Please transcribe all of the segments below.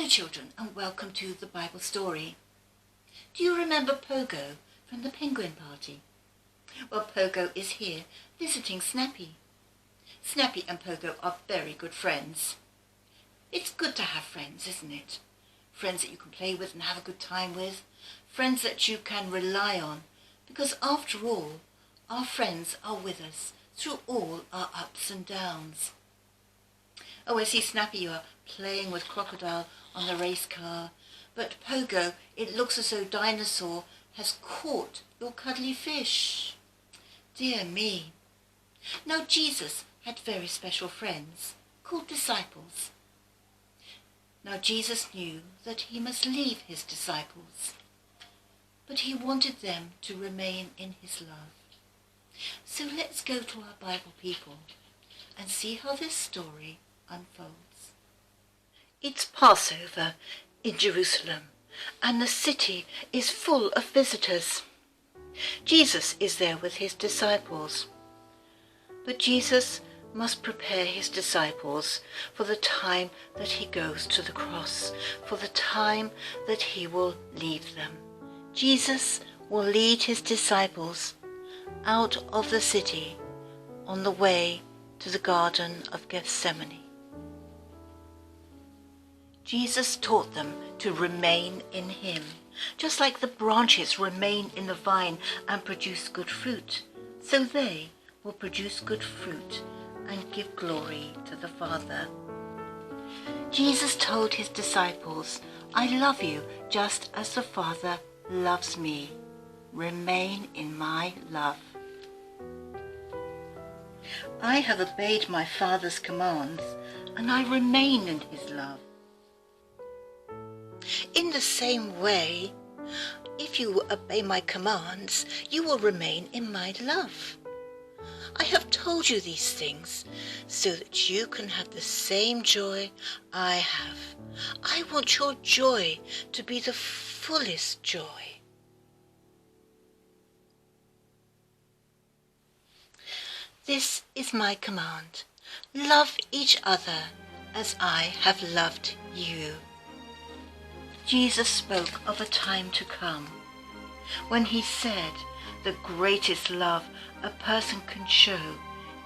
Hello children, and welcome to the Bible story. Do you remember Pogo from the penguin party? Well, Pogo is here visiting Snappy. Snappy and Pogo are very good friends. It's good to have friends, isn't it? Friends that you can play with and have a good time with. Friends that you can rely on, because after all, our friends are with us through all our ups and downs. Oh, I see Snappy, you are playing with Crocodile on the race car. But Pogo, it looks as though Dinosaur has caught your cuddly fish. Dear me. Now Jesus had very special friends called disciples. Now Jesus knew that he must leave his disciples, but he wanted them to remain in his love. So let's go to our Bible people and see how this story unfolds. It's Passover in Jerusalem, and the city is full of visitors. Jesus is there with his disciples. But Jesus must prepare his disciples for the time that he goes to the cross, for the time that he will leave them. Jesus will lead his disciples out of the city on the way to the Garden of Gethsemane. Jesus taught them to remain in him, just like the branches remain in the vine and produce good fruit, so they will produce good fruit and give glory to the Father. Jesus told his disciples, "I love you just as the Father loves me. Remain in my love." I have obeyed my Father's commands, and I remain in his love. In the same way, if you obey my commands, you will remain in my love. I have told you these things so that you can have the same joy I have. I want your joy to be the fullest joy. This is my command. Love each other as I have loved you. Jesus spoke of a time to come when he said the greatest love a person can show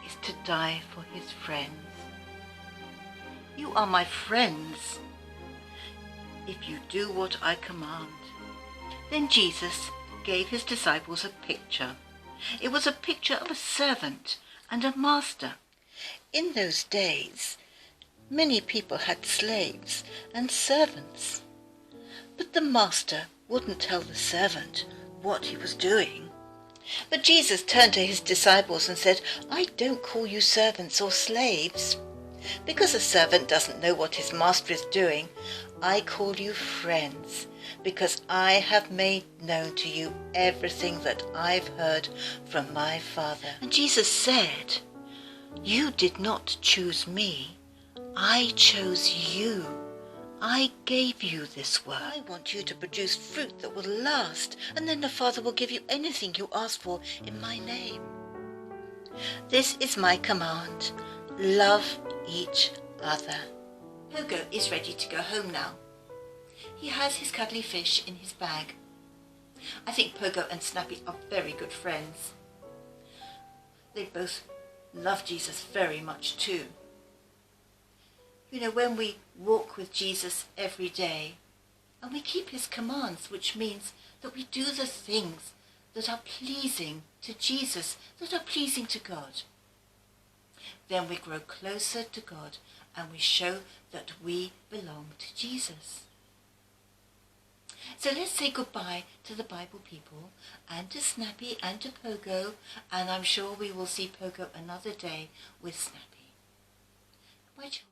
is to die for his friends. You are my friends if you do what I command. Then Jesus gave his disciples a picture. It was a picture of a servant and a master. In those days, many people had slaves and servants. But the master wouldn't tell the servant what he was doing. But Jesus turned to his disciples and said, "I don't call you servants or slaves, because a servant doesn't know what his master is doing. I call you friends, because I have made known to you everything that I've heard from my Father." And Jesus said, "You did not choose me. I chose you. I gave you this word. I want you to produce fruit that will last, and then the Father will give you anything you ask for in my name. This is my command. Love each other." Pogo is ready to go home now. He has his cuddly fish in his bag. I think Pogo and Snappy are very good friends. They both love Jesus very much too. You know, when we walk with Jesus every day and we keep his commands, which means that we do the things that are pleasing to Jesus, that are pleasing to God, then we grow closer to God and we show that we belong to Jesus. So let's say goodbye to the Bible people and to Snappy and to Pogo, and I'm sure we will see Pogo another day with Snappy. Bye, children.